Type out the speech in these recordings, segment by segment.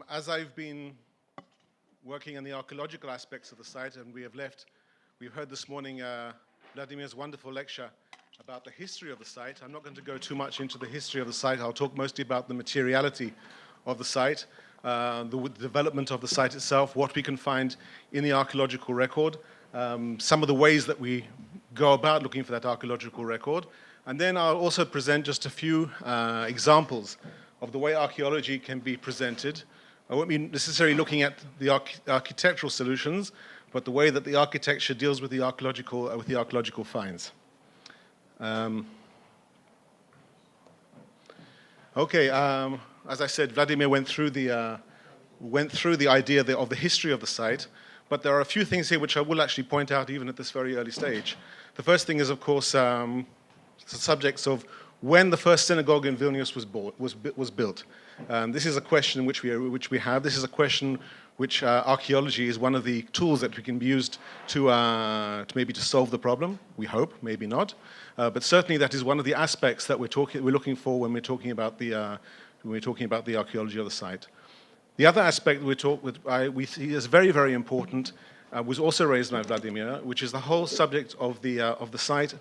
As I've been working on the archaeological aspects of the site, and we've heard this morning Vladimir's wonderful lecture about the history of the site. I'm not going to go too much into the history of the site. I'll talk mostly about the materiality of the site, the development of the site itself, what we can find in the archaeological record, some of the ways that we go about looking for that archaeological record, and then I'll also present just a few examples of the way archaeology can be presented. I won't be necessarily looking at the architectural solutions, but the way that the architecture deals with the archaeological finds. As I said, Vladimir went through the idea of the history of the site, but there are a few things here which I will actually point out even at this very early stage. The first thing is, of course, the subjects of when the first synagogue in Vilnius was built. This is a question which we have. This is a question which archaeology is one of the tools that we can be used to maybe to solve the problem. We hope, maybe not, but certainly that is one of the aspects that we're looking for when we're talking about the archaeology of the site. The other aspect we see as very, very important was also raised by Vladimir, which is the whole subject of the site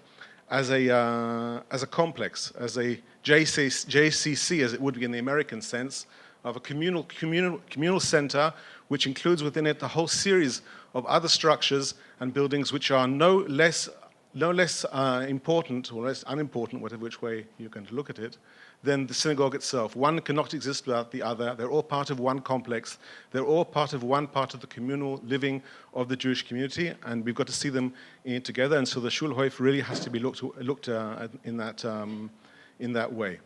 as a complex, as a JCC, as it would be in the American sense, of a communal center, which includes within it a whole series of other structures and buildings which are no less important or less unimportant, whatever which way you're going to look at it, than the synagogue itself. One cannot exist without the other. They're all part of one complex. They're all part of one part of the communal living of the Jewish community, and we've got to see them together. And so the Shulhoyf really has to be looked at in that way.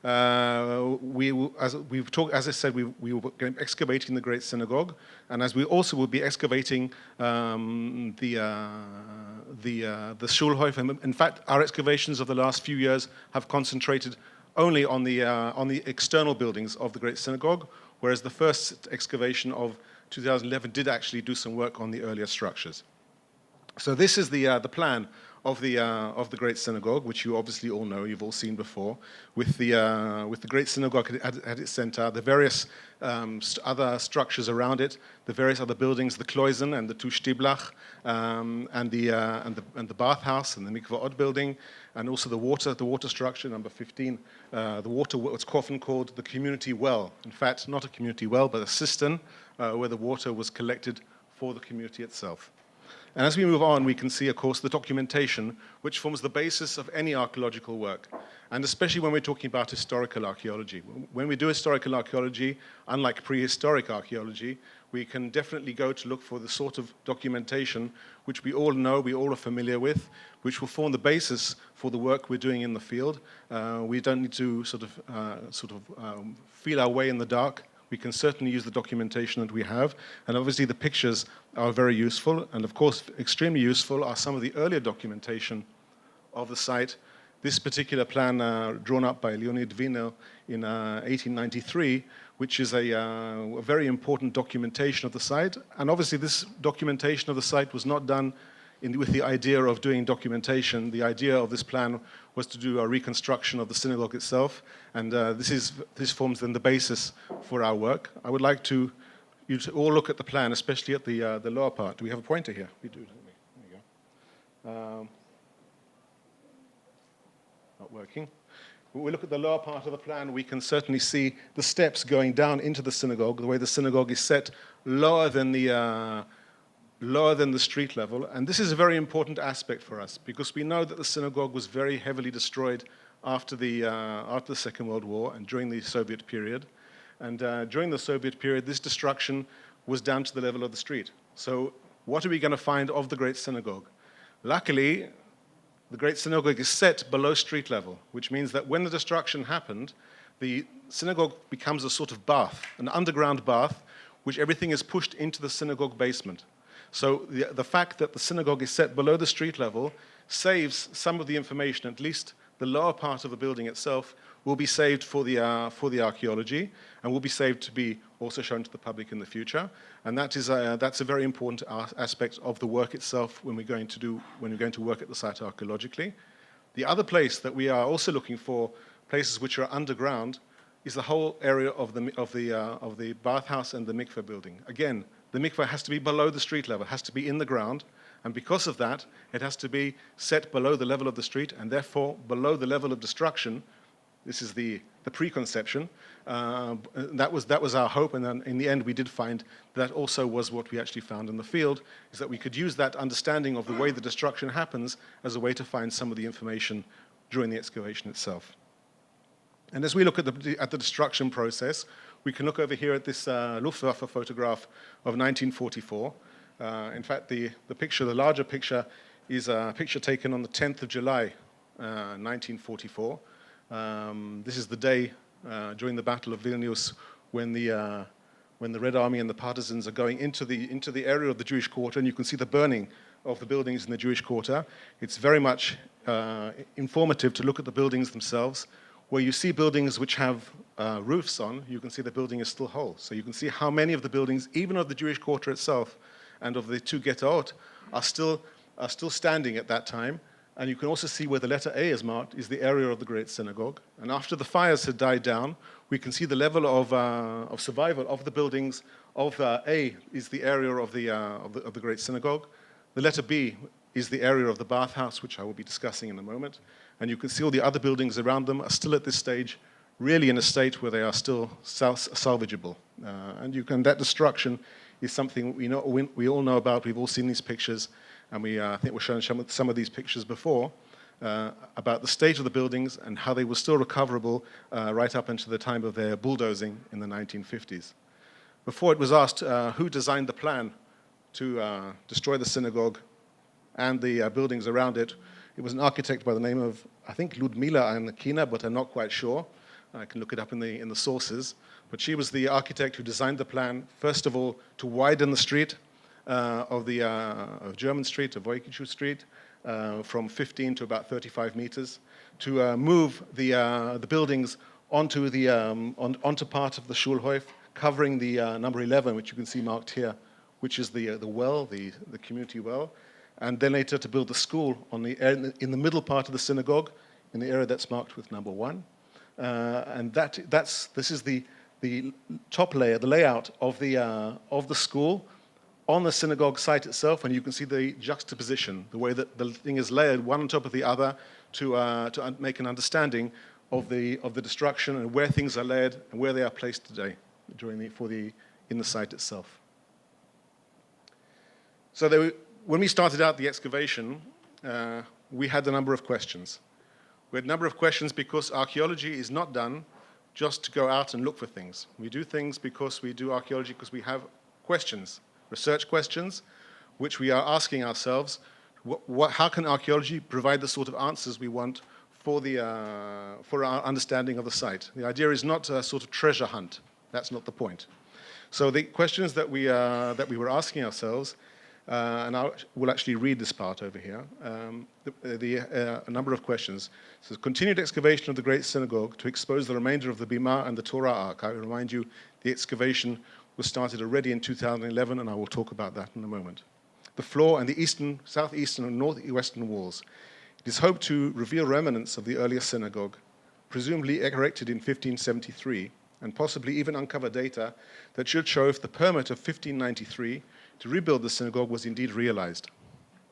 As I said, we were excavating the Great Synagogue, and as we also will be excavating the Shulhoyf. And in fact, our excavations of the last few years have concentrated only on the external buildings of the Great Synagogue, whereas the first excavation of 2011 did actually do some work on the earlier structures. So this is the plan of the Great Synagogue, which you obviously all know, you've all seen before, with the Great Synagogue at its center, the various other structures around it, the various other buildings, the Kloisen and the Tu Stiblach, and the bathhouse and the Mikvaot building, and also the water structure, number 15, what's often called the community well. In fact, not a community well, but a cistern where the water was collected for the community itself. And as we move on, we can see, of course, the documentation, which forms the basis of any archaeological work, and especially when we're talking about historical archaeology. When we do historical archaeology, unlike prehistoric archaeology, we can definitely go to look for the sort of documentation which we all know, we all are familiar with, which will form the basis for the work we're doing in the field. We don't need to sort of feel our way in the dark. We can certainly use the documentation that we have, and obviously the pictures are very useful, and of course extremely useful are some of the earlier documentation of the site. This particular plan drawn up by Leonid Vilna in 1893, which is a very important documentation of the site, and obviously this documentation of the site was not done with the idea of doing documentation. The idea of this plan was to do a reconstruction of the synagogue itself, and this forms then the basis for our work. I would like you to all look at the plan, especially at the lower part. Do we have a pointer here? We do, don't we? There you go. Not working. When we look at the lower part of the plan, we can certainly see the steps going down into the synagogue, the way the synagogue is set lower than the street level. And this is a very important aspect for us, because we know that the synagogue was very heavily destroyed after the Second World War and during the Soviet period. And during the Soviet period, this destruction was down to the level of the street. So what are we going to find of the Great Synagogue? Luckily, the Great Synagogue is set below street level, which means that when the destruction happened, the synagogue becomes a sort of bath, an underground bath, which everything is pushed into the synagogue basement. So the fact that the synagogue is set below the street level saves some of the information. At least the lower part of the building itself will be saved for the archaeology, and will be saved to be also shown to the public in the future. And that's a very important aspect of the work itself when we're going to work at the site archaeologically. The other place that we are also looking for, places which are underground, is the whole area of the bathhouse and the mikveh building. Again, the mikveh has to be below the street level, has to be in the ground, and because of that, it has to be set below the level of the street, and therefore below the level of destruction. This is the preconception. That was our hope, and then in the end we did find that also was what we actually found in the field, is that we could use that understanding of the way the destruction happens as a way to find some of the information during the excavation itself. And as we look at the destruction process, we can look over here at this Luftwaffe photograph of 1944. In fact, the larger picture, is a picture taken on the 10th of July, 1944. This is the day during the Battle of Vilnius when the Red Army and the partisans are going into the area of the Jewish quarter, and you can see the burning of the buildings in the Jewish quarter. It's very much informative to look at the buildings themselves. Where you see buildings which have roofs on, you can see the building is still whole. So you can see how many of the buildings, even of the Jewish quarter itself and of the two ghettoot, are still standing at that time. And you can also see where the letter A is marked is the area of the Great Synagogue. And after the fires had died down, we can see the level of survival of the buildings. Of A is the area of the Great Synagogue. The letter B is the area of the bathhouse, which I will be discussing in a moment. And you can see all the other buildings around them are still at this stage really in a state where they are still salvageable. That destruction is something we all know about. We've all seen these pictures, and I think we've shown some of these pictures before about the state of the buildings and how they were still recoverable right up into the time of their bulldozing in the 1950s. Before it was asked who designed the plan to destroy the synagogue and the buildings around it, it was an architect by the name of, I think, Ludmila Anakina, but I'm not quite sure. I can look it up in the sources. But she was the architect who designed the plan, first of all, to widen the street of German Street, of Voikichu Street, from 15 to about 35 meters, to move the buildings onto part of the Shulhoyf, covering the number 11, which you can see marked here, which is the well, the community well, and then later to build the school in the middle part of the synagogue, in the area that's marked with number 1. And this is the top layer, the layout of the school on the synagogue site itself, and you can see the juxtaposition, the way that the thing is layered one on top of the other to make an understanding of the destruction and where things are layered and where they are placed today in the site itself. So when we started out the excavation, we had a number of questions. We had a number of questions because archaeology is not done just to go out and look for things. We do things because we do archaeology because we have questions, research questions, which we are asking ourselves, how can archaeology provide the sort of answers we want for our understanding of the site? The idea is not a sort of treasure hunt. That's not the point. So the questions that we were asking ourselves, and I will actually read this part over here, a number of questions. It says, continued excavation of the Great Synagogue to expose the remainder of the Bima and the Torah Ark. I remind you, the excavation was started already in 2011, and I will talk about that in a moment. The floor and the southeastern and northwestern walls. It is hoped to reveal remnants of the earlier synagogue, presumably erected in 1573, and possibly even uncover data that should show if the permit of 1593 to rebuild the synagogue was indeed realized.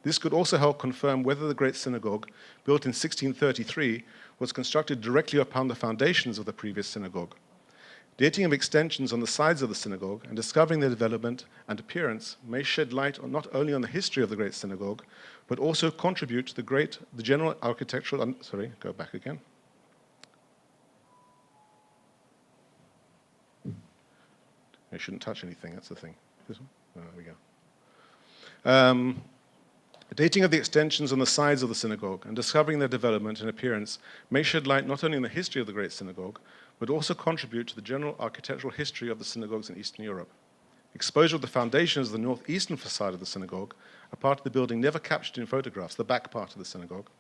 This could also help confirm whether the Great Synagogue, built in 1633, was constructed directly upon the foundations of the previous synagogue. Dating of extensions on the sides of the synagogue and discovering their development and appearance may shed light not only on the history of the Great Synagogue, but also contribute to the general architectural... sorry, go back again. I shouldn't touch anything, that's the thing. This one? Oh, there we go. Dating of the extensions on the sides of the synagogue and discovering their development and appearance may shed light not only on the history of the Great Synagogue, but also contribute to the general architectural history of the synagogues in Eastern Europe. Exposure of the foundations of the northeastern facade of the synagogue, a part of the building never captured in photographs, the back part of the synagogue,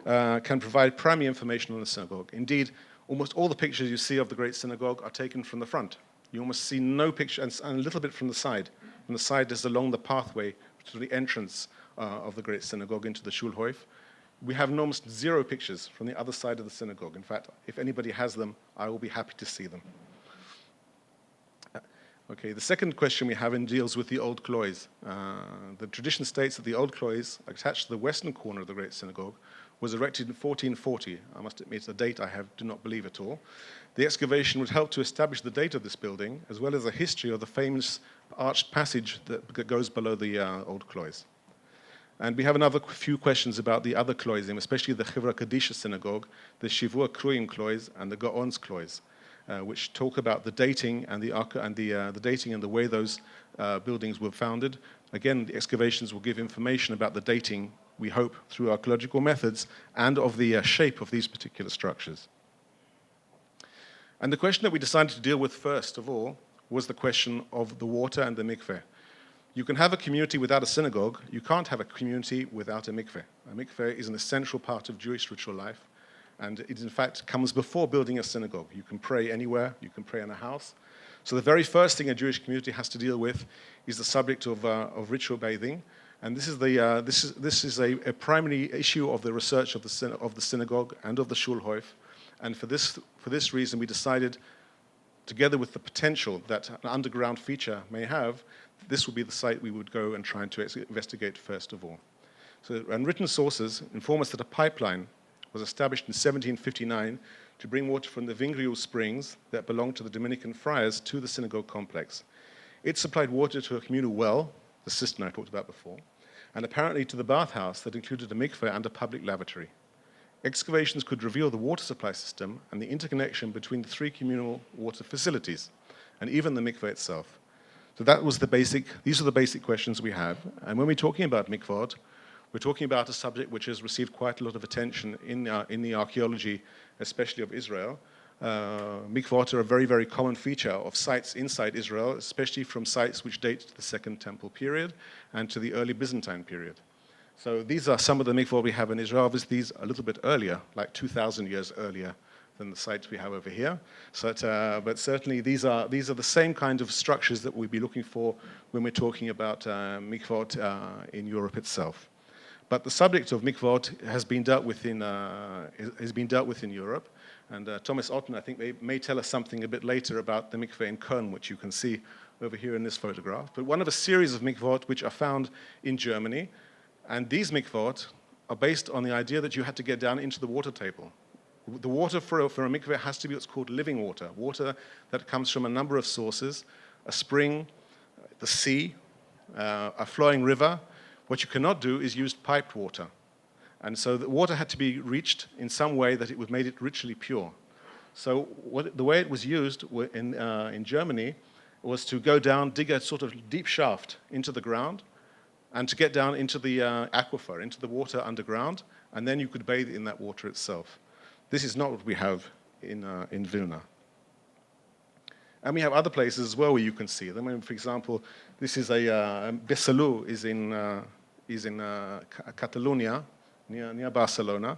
can provide primary information on the synagogue. Indeed, almost all the pictures you see of the Great Synagogue are taken from the front. You almost see no picture, and a little bit from the side. From the side is along the pathway to the entrance of the Great Synagogue into the Shulhoyf. We have almost zero pictures from the other side of the synagogue. In fact, if anybody has them, I will be happy to see them. Okay, the second question we have in deals with the old clois. The tradition states that the old clois, attached to the western corner of the Great Synagogue, was erected in 1440. I must admit it's a date I do not believe at all. The excavation would help to establish the date of this building, as well as a history of the famous arched passage that goes below the old clois. And we have another few questions about the other cloisim, especially the Chevra Kadisha synagogue, the Shivua Kruim clois, and the Gaon's clois, which talk about the dating and the dating and the way those buildings were founded. Again, the excavations will give information about the dating, we hope, through archaeological methods, and of the shape of these particular structures. And the question that we decided to deal with first of all was the question of the water and the mikveh. You can have a community without a synagogue. You can't have a community without a mikveh. A mikveh is an essential part of Jewish ritual life, and it in fact comes before building a synagogue. You can pray anywhere. You can pray in a house. So the very first thing a Jewish community has to deal with is the subject of ritual bathing, and this is a primary issue of the research of the synagogue and of the Shulhoyf. And for this reason, we decided, together with the potential that an underground feature may have, this would be the site we would go and try to investigate first of all. So unwritten sources inform us that a pipeline was established in 1759 to bring water from the Vingriu springs that belonged to the Dominican friars to the synagogue complex. It supplied water to a communal well, the cistern I talked about before, and apparently to the bathhouse that included a mikveh and a public lavatory. Excavations could reveal the water supply system and the interconnection between the three communal water facilities, and even the mikveh itself. So these are the basic questions we have. And when we're talking about mikvot, we're talking about a subject which has received quite a lot of attention in the archaeology, especially of Israel. Mikvot are a very, very common feature of sites inside Israel, especially from sites which date to the Second Temple period and to the early Byzantine period. So these are some of the mikvot we have in Israel. Obviously, these are a little bit earlier, like 2,000 years earlier than the sites we have over here. So, but certainly these are the same kind of structures that we'd be looking for when we're talking about mikvot in Europe itself. But the subject of mikvot has been dealt with in Europe. And Thomas Otten, I think, may tell us something a bit later about the mikveh in Köln, which you can see over here in this photograph. But one of a series of mikvot which are found in Germany. And these mikvot are based on the idea that you had to get down into the water table. The water for a mikveh has to be what's called living water, water that comes from a number of sources, a spring, the sea, a flowing river. What you cannot do is use piped water. And so the water had to be reached in some way that it would made it ritually pure. So the way it was used in Germany was to go down, dig a sort of deep shaft into the ground, and to get down into the aquifer, into the water underground, and then you could bathe in that water itself. This is not what we have in Vilna. And we have other places as well where you can see them. I mean, for example, this is Besalú is in Catalonia, near Barcelona.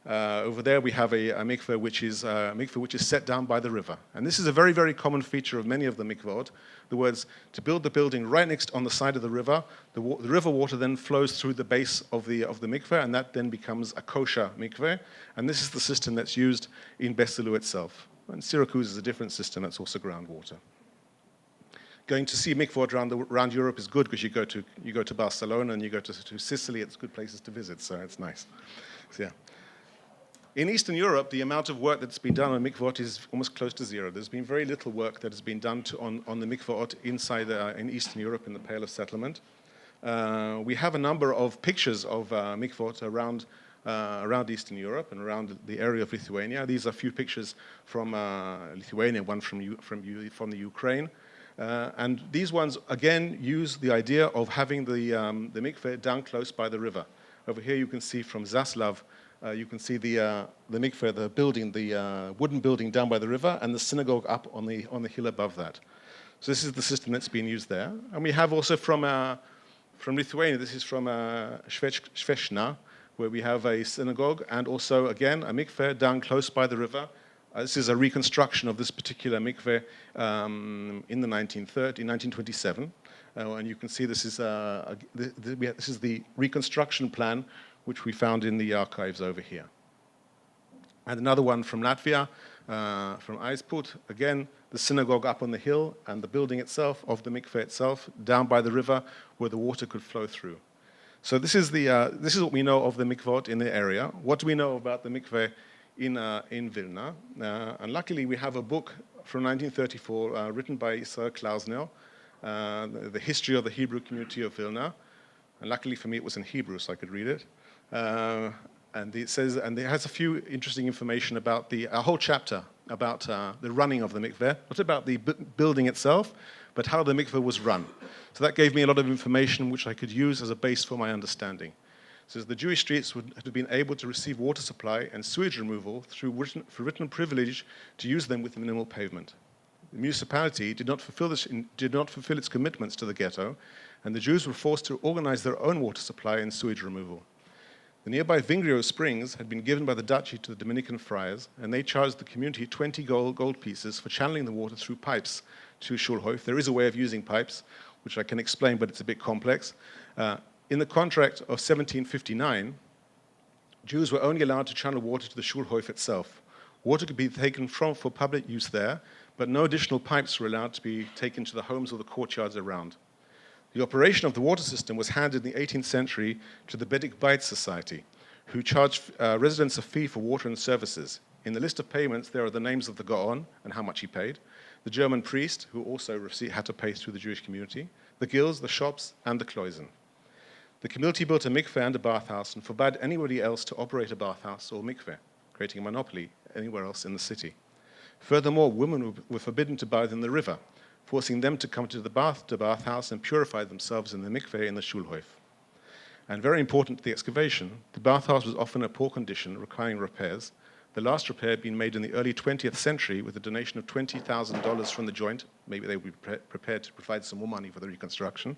Over there we have a mikveh which is set down by the river. And this is a very, very common feature of many of the mikvot. The words, to build the building right next on the side of the river, the river water then flows through the base of the mikveh, and that then becomes a kosher mikveh. And this is the system that's used in Besalú itself. And Syracuse is a different system that's also groundwater. Going to see mikvot around Europe is good because you go to Barcelona and you go to Sicily. It's good places to visit, so it's nice. So, yeah. In Eastern Europe, the amount of work that's been done on mikvot is almost close to zero. There's been very little work that has been done on the mikvot inside in Eastern Europe in the Pale of Settlement. We have a number of pictures of mikvot around Eastern Europe and around the area of Lithuania. These are a few pictures from Lithuania, one from the Ukraine. And these ones, again, use the idea of having the mikveh down close by the river. Over here you can see from Zaslav, you can see the mikveh, the building, the wooden building down by the river, and the synagogue up on the hill above that. So this is the system that's been used there. And we have also from Lithuania, this is from Shveshna, where we have a synagogue and also, again, a mikveh down close by the river. This is a reconstruction of this particular mikveh in 1927. And you can see this is the reconstruction plan which we found in the archives over here. And another one from Latvia, from Aisput, again, the synagogue up on the hill and the building itself of the mikveh itself down by the river where the water could flow through. So this is what we know of the mikvot in the area. What do we know about the mikveh in Vilna? And luckily we have a book from 1934 written by Sir Klausner, The History of the Hebrew Community of Vilna. And luckily for me it was in Hebrew so I could read it. And it says, and it has a few interesting information about a whole chapter about the running of the mikveh, not about the building itself, but how the mikveh was run. So that gave me a lot of information which I could use as a base for my understanding. So the Jewish streets would have been able to receive water supply and sewage removal through written privilege to use them with minimal pavement. The municipality did not fulfill its commitments to the ghetto, and the Jews were forced to organize their own water supply and sewage removal. The nearby Vingrio Springs had been given by the duchy to the Dominican friars, and they charged the community 20 gold pieces for channeling the water through pipes to Shulhoyf. There is a way of using pipes, which I can explain, but it's a bit complex. In the contract of 1759, Jews were only allowed to channel water to the Shulhoyf itself. Water could be taken for public use there, but no additional pipes were allowed to be taken to the homes or the courtyards around. The operation of the water system was handed in the 18th century to the Bedek Bayit Society, who charged residents a fee for water and services. In the list of payments, there are the names of the Gaon and how much he paid, the German priest, who also had to pay through the Jewish community, the guilds, the shops, and the Kloisen. The community built a mikveh and a bathhouse and forbade anybody else to operate a bathhouse or mikveh, creating a monopoly anywhere else in the city. Furthermore, women were forbidden to bathe in the river, forcing them to come to the bathhouse and purify themselves in the mikveh in the Shulhoyf. And very important to the excavation, the bathhouse was often in poor condition, requiring repairs. The last repair had been made in the early 20th century with a donation of $20,000 from the joint. Maybe they would be prepared to provide some more money for the reconstruction.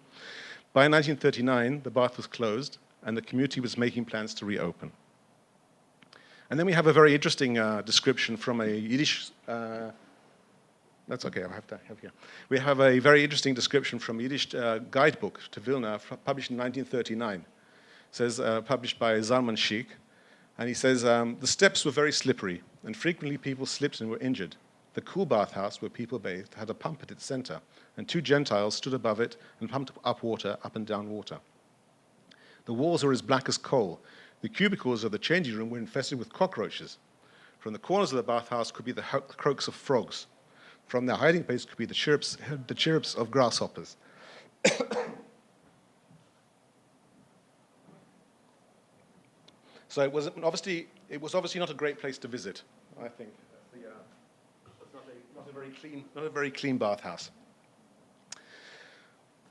By 1939, the bath was closed, and the community was making plans to reopen. And then we have a very interesting description from a Yiddish that's okay, I have to have here. We have a very interesting description from a Yiddish guidebook to Vilna, published in 1939. It says, published by Zalman Sheikh. And he says, the steps were very slippery, and frequently people slipped and were injured. The cool bathhouse where people bathed had a pump at its center, and 2 Gentiles stood above it and pumped up and down water. The walls were as black as coal. The cubicles of the changing room were infested with cockroaches. From the corners of the bathhouse could be the croaks of frogs. From their hiding place could be the chirrups of grasshoppers. So it was obviously not a great place to visit, I think. It's not a very clean bathhouse.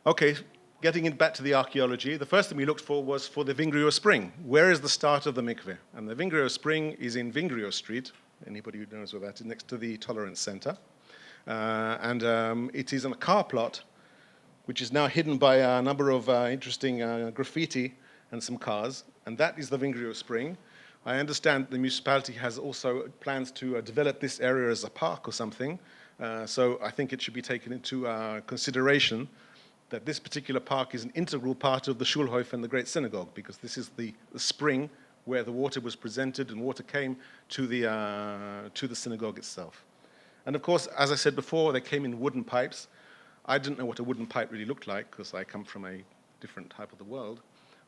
Okay, getting back to the archaeology, the first thing we looked for was for the Vingrio Spring. Where is the start of the mikveh? And the Vingrio Spring is in Vingrio Street. Anybody who knows where that is, next to the Tolerance Center. It is on a car plot, which is now hidden by a number of interesting graffiti and some cars, and that is the Vingrio Spring. I understand the municipality has also plans to develop this area as a park or something, so I think it should be taken into consideration that this particular park is an integral part of the Shulhoyf and the Great Synagogue, because this is the spring where the water was presented and water came to the synagogue itself. And of course, as I said before, they came in wooden pipes. I didn't know what a wooden pipe really looked like because I come from a different type of the world.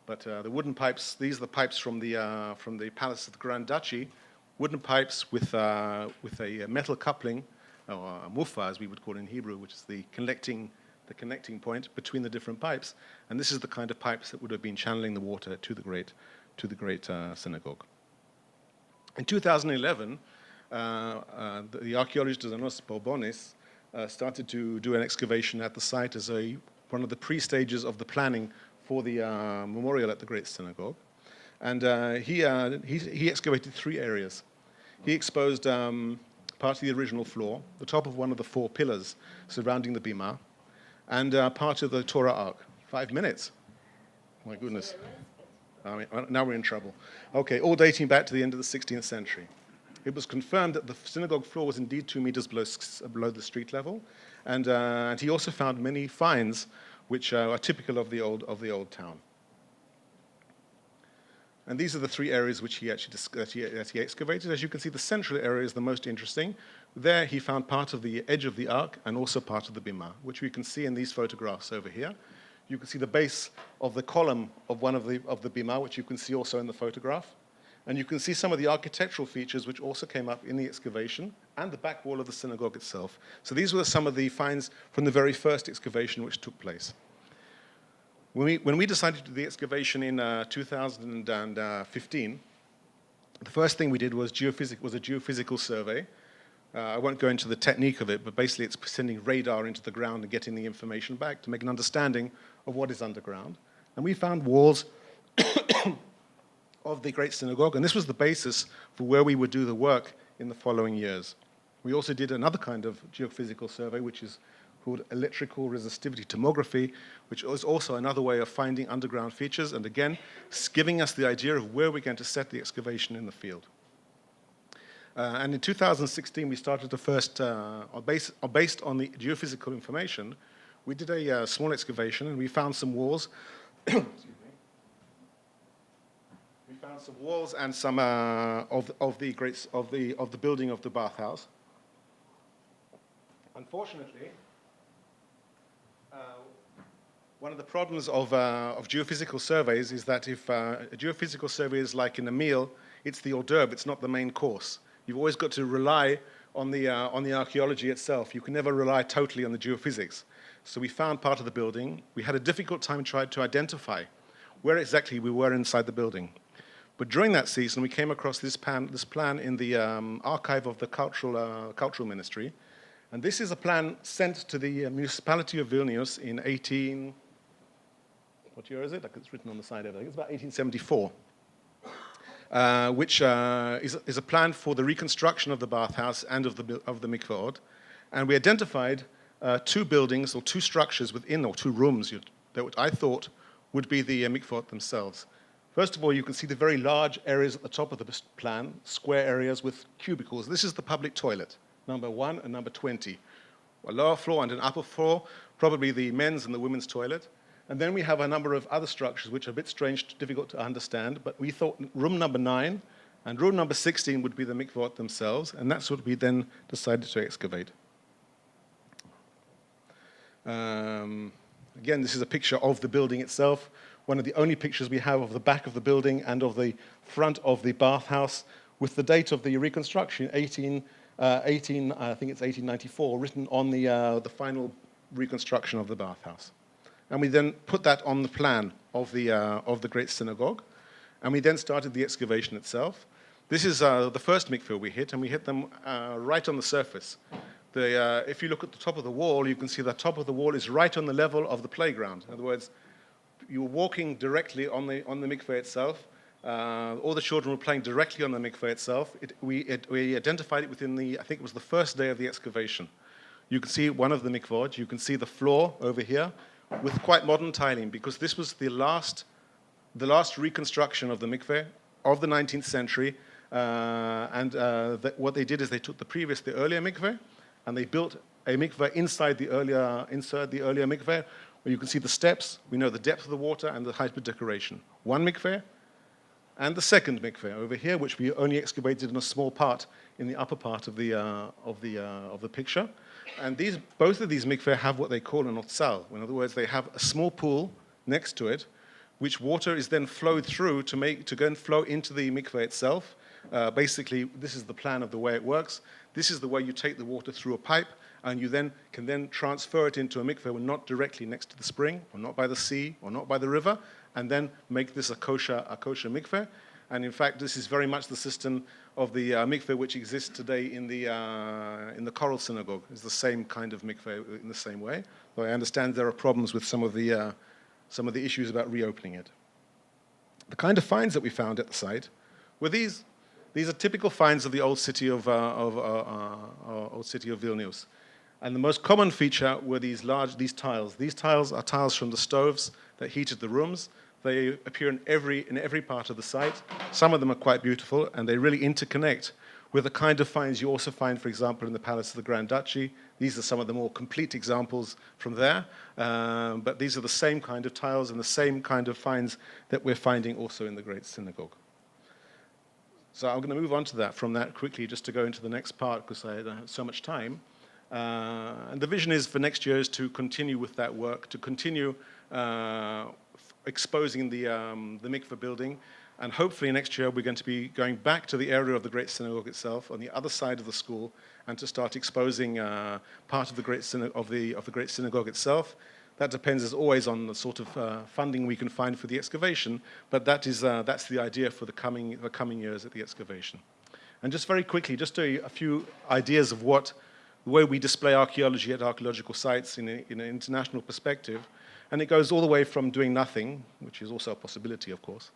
But the wooden pipes, these are the pipes from the Palace of the Grand Duchy, wooden pipes with a metal coupling, or a mufa as we would call it in Hebrew, which is the connecting point between the different pipes. And this is the kind of pipes that would have been channeling the water to the great synagogue. In 2011, the archaeologist Zanos Borbonis started to do an excavation at the site as one of the pre-stages of the planning for the memorial at the Great Synagogue. And he excavated 3 areas. He exposed part of the original floor, the top of one of the 4 pillars surrounding the bima, and part of the Torah Ark. 5 minutes. My goodness. Now we're in trouble. Okay, all dating back to the end of the 16th century. It was confirmed that the synagogue floor was indeed 2 meters below the street level, and he also found many finds which are typical of the old town. And these are the three areas which he actually that he excavated. As you can see, the central area is the most interesting. There he found part of the edge of the ark and also part of the bima, which we can see in these photographs over here. You can see the base of the column of one of the bima, which you can see also in the photograph. And you can see some of the architectural features which also came up in the excavation and the back wall of the synagogue itself. So these were some of the finds from the very first excavation which took place. When we decided to do the excavation in 2015, the first thing we did was a geophysical survey. I won't go into the technique of it, but basically it's sending radar into the ground and getting the information back to make an understanding of what is underground. And we found walls of the Great Synagogue, and this was the basis for where we would do the work in the following years. We also did another kind of geophysical survey, which is called electrical resistivity tomography, which is also another way of finding underground features, and again, giving us the idea of where we're going to set the excavation in the field. And in 2016, we started the first, based on the geophysical information, we did a small excavation, and we found some walls. Excuse me. We found some walls and some of the building of the bathhouse. Unfortunately, one of the problems of geophysical surveys is that if a geophysical survey is like in a meal, it's the hors d'oeuvre, it's not the main course. You've always got to rely on the archaeology itself. You can never rely totally on the geophysics. So we found part of the building. We had a difficult time trying to identify where exactly we were inside the building. But during that season, we came across this plan in the archive of the cultural ministry. And this is a plan sent to the municipality of Vilnius in what year is it? Like it's written on the side over there. I think it's about 1874, which is a plan for the reconstruction of the bathhouse and of the mikvah. And we identified two buildings or two structures within, or two rooms that I thought would be the mikvah themselves. First of all, you can see the very large areas at the top of the plan, square areas with cubicles. This is the public toilet, number 1 and number 20. A lower floor and an upper floor, probably the men's and the women's toilet. And then we have a number of other structures which are a bit strange, difficult to understand, but we thought room number 9 and room number 16 would be the mikvot themselves, and that's what we then decided to excavate. Again, this is a picture of the building itself, one of the only pictures we have of the back of the building and of the front of the bathhouse, with the date of the reconstruction, I think it's 1894, written on the final reconstruction of the bathhouse. And we then put that on the plan of the Great Synagogue, and we then started the excavation itself. This is the first mikveh we hit, and we hit them right on the surface. If you look at the top of the wall, you can see the top of the wall is right on the level of the playground. In other words, you were walking directly on the mikveh itself. All the children were playing directly on the mikveh itself. We identified it within I think it was the first day of the excavation. You can see one of the mikvot. You can see the floor over here with quite modern tiling, because this was the last reconstruction of the mikveh of the 19th century. What they did is they took the earlier mikveh, and they built a mikveh inside the earlier mikveh, where you can see the steps. We know the depth of the water and the height of decoration. One mikveh, and the second mikveh over here, which we only excavated in a small part in the upper part of the picture. And both of these mikveh have what they call an otsal. In other words, they have a small pool next to it, which water is then flowed through to go and flow into the mikveh itself. Basically, this is the plan of the way it works. This is the way you take the water through a pipe, and you can then transfer it into a mikveh not directly next to the spring, or not by the sea, or not by the river, and then make this a kosher mikveh. And in fact, this is very much the system of the mikveh which exists today in the Coral Synagogue. It's the same kind of mikveh in the same way. Though I understand there are problems with some of the issues about reopening it. The kind of finds that we found at the site were these. These are typical finds of the old city of Vilnius. And the most common feature were these tiles. These tiles are tiles from the stoves that heated the rooms. They appear in every part of the site. Some of them are quite beautiful, and they really interconnect with the kind of finds you also find, for example, in the Palace of the Grand Duchy. These are some of the more complete examples from there, but these are the same kind of tiles and the same kind of finds that we're finding also in the Great Synagogue. So I'm going to move on to that from that quickly, just to go into the next part, because I don't have so much time. And the vision is for next year is to continue with that work, to continue exposing the mikveh building. And hopefully next year we're going to be going back to the area of the Great Synagogue itself, on the other side of the school, and to start exposing part of the Great Synagogue itself. That depends, as always, on the sort of funding we can find for the excavation, but that's the idea for the coming years at the excavation. And just very quickly, just a few ideas of the way we display archaeology at archaeological sites in an international perspective. And it goes all the way from doing nothing, which is also a possibility, of course,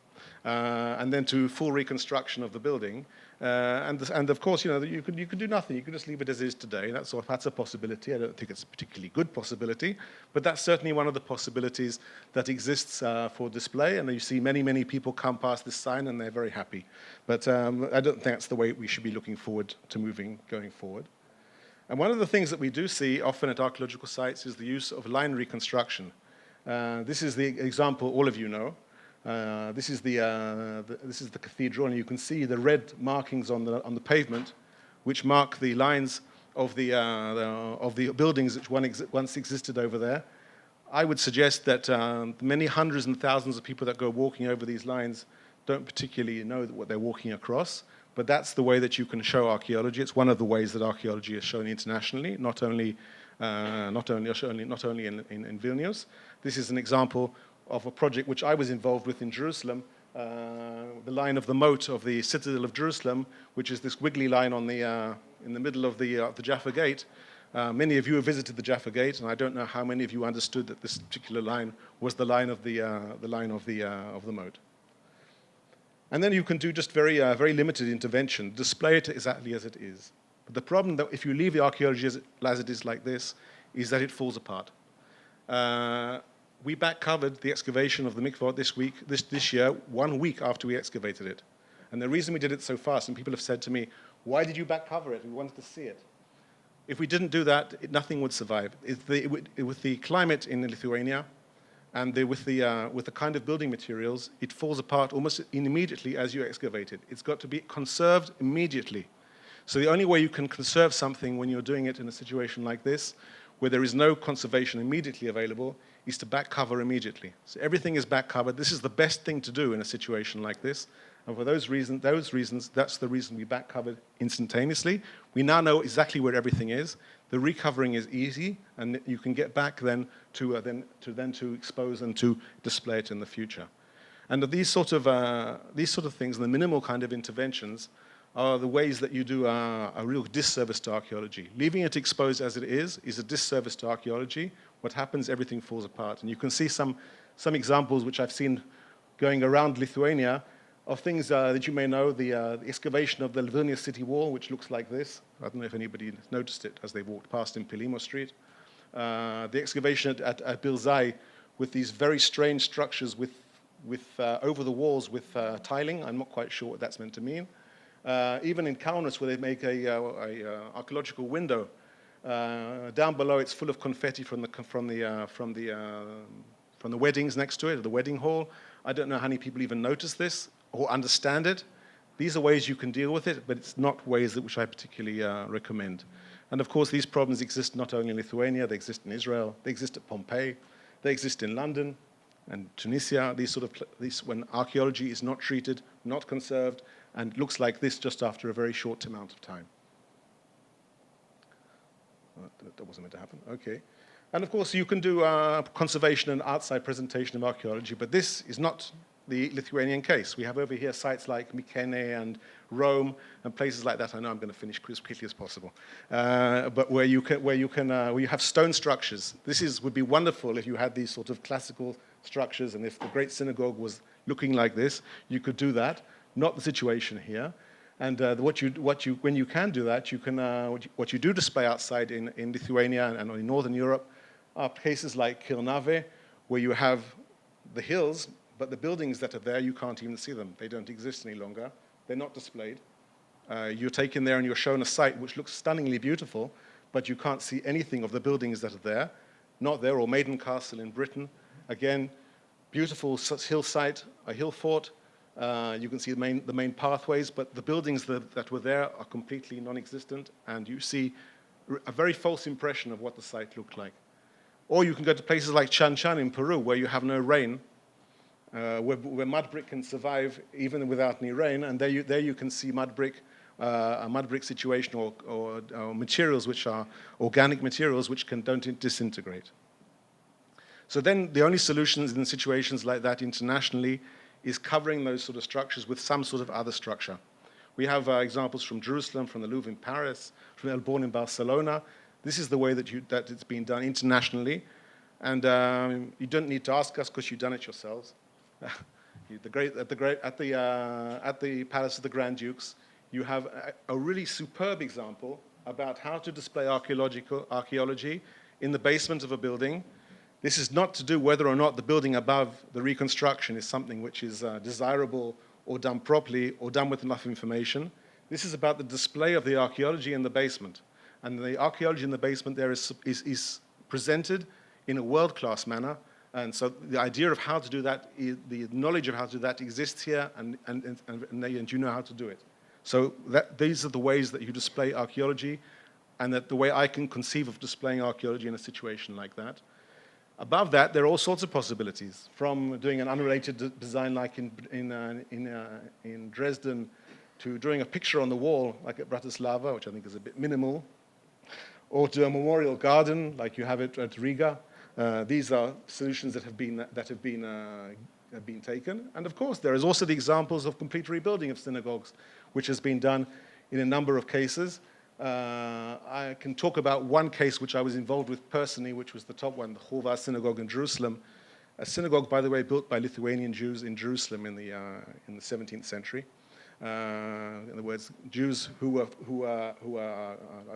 and then to full reconstruction of the building. And of course, you could do nothing. You could just leave it as it is today. That's a possibility. I don't think it's a particularly good possibility, but that's certainly one of the possibilities that exists for display. And you see many people come past this sign, and they're very happy. But I don't think that's the way we should be looking forward to going forward. And one of the things that we do see often at archaeological sites is the use of line reconstruction. This is the example all of you know. This is the cathedral, and you can see the red markings on the pavement, which mark the lines of the buildings which once existed over there. I would suggest that many hundreds and thousands of people that go walking over these lines don't particularly know what they're walking across. But that's the way that you can show archaeology. It's one of the ways that archaeology is shown internationally, not only in Vilnius. This is an example of a project which I was involved with in Jerusalem, the line of the moat of the citadel of Jerusalem, which is this wiggly line in the middle of the Jaffa Gate. Many of you have visited the Jaffa Gate, and I don't know how many of you understood that this particular line was the line of the moat. And then you can do just very limited intervention, display it exactly as it is. But the problem that if you leave the archaeology as it is like this, is that it falls apart. We back covered the excavation of the mikvah this year, 1 week after we excavated it. And the reason we did it so fast, and people have said to me, why did you back cover it? We wanted to see it. If we didn't do that, nothing would survive. With the climate in Lithuania, and with the kind of building materials, it falls apart almost immediately as you excavate it. It's got to be conserved immediately. So the only way you can conserve something when you're doing it in a situation like this, where there is no conservation immediately available, is to back cover immediately. So everything is back covered. This is the best thing to do in a situation like this. And for those reasons, that's the reason we back covered instantaneously. We now know exactly where everything is. The recovering is easy, and you can get back then to expose and to display it in the future. And these sort of things, and the minimal kind of interventions, are the ways that you do a real disservice to archaeology. Leaving it exposed as it is a disservice to archaeology. What happens, everything falls apart. And you can see some examples which I've seen going around Lithuania of things that you may know, the excavation of the Vilna city wall, which looks like this. I don't know if anybody noticed it as they walked past in Pilimo Street. The excavation at Bilzai with these very strange structures with over the walls with tiling. I'm not quite sure what that's meant to mean. Even in Kaunas, where they make a archaeological window, down below it's full of confetti from the weddings next to it, the wedding hall. I don't know how many people even notice this or understand it. These are ways you can deal with it, but it's not ways which I particularly recommend. And of course, these problems exist not only in Lithuania, they exist in Israel, they exist at Pompeii, they exist in London and Tunisia. When archaeology is not treated, not conserved, and looks like this just after a very short amount of time. That wasn't meant to happen. Okay. And of course, you can do conservation and outside presentation of archaeology, but this is not the Lithuanian case. We have over here sites like Mykene and Rome and places like that. I know I'm going to finish as quickly as possible, but where you have stone structures. Would be wonderful if you had these sort of classical structures, and if the Great Synagogue was looking like this, you could do that. Not the situation here. And when you can do that, what you do display outside in Lithuania and in Northern Europe are places like Kirnave, where you have the hills, but the buildings that are there, you can't even see them. They don't exist any longer. They're not displayed. You're taken there and you're shown a site which looks stunningly beautiful, but you can't see anything of the buildings that are there. Not there, or Maiden Castle in Britain. Again, beautiful hill site, a hill fort. You can see the main pathways, but the buildings that were there are completely non-existent, and you see a very false impression of what the site looked like. Or you can go to places like Chan Chan in Peru, where you have no rain, where mud brick can survive even without any rain, and there you can see mud brick, a mud brick situation, or materials which are organic materials which don't disintegrate. So then the only solutions in situations like that internationally is covering those sort of structures with some sort of other structure. We have examples from Jerusalem, from the Louvre in Paris, from El Born in Barcelona. This is the way that it's been done internationally. And you don't need to ask us because you've done it yourselves. At the Palace of the Grand Dukes, you have a really superb example about how to display archaeology in the basement of a building. This is not to do whether or not the building above the reconstruction is something which is desirable or done properly or done with enough information. This is about the display of the archaeology in the basement. And the archaeology in the basement there is presented in a world-class manner. And so the idea of how to do that, the knowledge of how to do that exists here, and you know how to do it. So these are the ways that you display archaeology, and that the way I can conceive of displaying archaeology in a situation like that. Above that, there are all sorts of possibilities, from doing an unrelated design like in Dresden, to drawing a picture on the wall like at Bratislava, which I think is a bit minimal, or to a memorial garden like you have it at Riga. These are solutions that have been taken. And of course, there is also the examples of complete rebuilding of synagogues, which has been done in a number of cases. I can talk about one case which I was involved with personally, which was the top one, the Chulhoyf Synagogue in Jerusalem. A synagogue, by the way, built by Lithuanian Jews in Jerusalem in the 17th century. In other words, Jews who are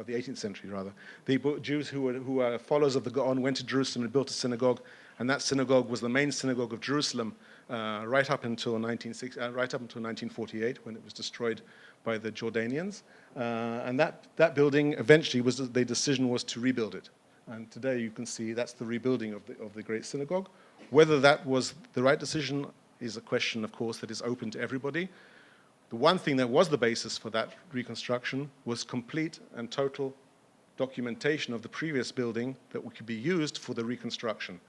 the 18th century rather. The Jews who were followers of the Gaon went to Jerusalem and built a synagogue, and that synagogue was the main synagogue of Jerusalem right up until 1948, when it was destroyed by the Jordanians. And that building eventually the decision was to rebuild it. And today you can see that's the rebuilding of the great synagogue. Whether that was the right decision is a question, of course, that is open to everybody. The one thing that was the basis for that reconstruction was complete and total documentation of the previous building that could be used for the reconstruction.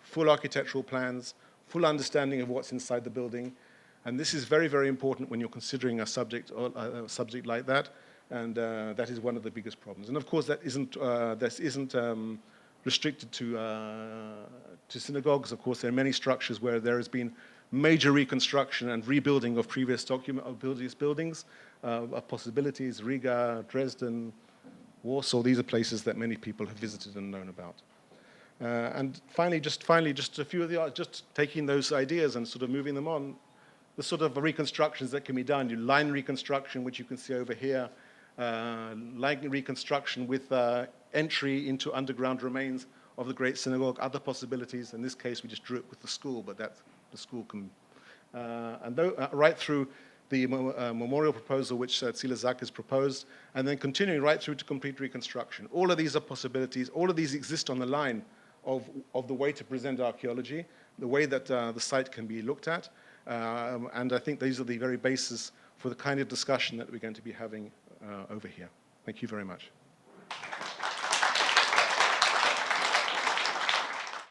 Full architectural plans, full understanding of what's inside the building. And this is very, very important when you're considering a subject like that. And that is one of the biggest problems. And of course, that isn't restricted to synagogues. Of course, there are many structures where there has been major reconstruction and rebuilding of previous buildings, possibilities, Riga, Dresden, Warsaw. These are places that many people have visited and known about. And finally, just a few of just taking those ideas and sort of moving them on. The sort of reconstructions that can be done, line reconstruction, which you can see over here, line reconstruction with entry into underground remains of the Great Synagogue, other possibilities. In this case, we just drew it with the school, but the school can. Right through the memorial proposal, which Tzila Zak has proposed, and then continuing right through to complete reconstruction. All of these are possibilities. All of these exist on the line of the way to present archaeology, the way that the site can be looked at. And I think these are the very basis for the kind of discussion that we're going to be having over here. Thank you very much.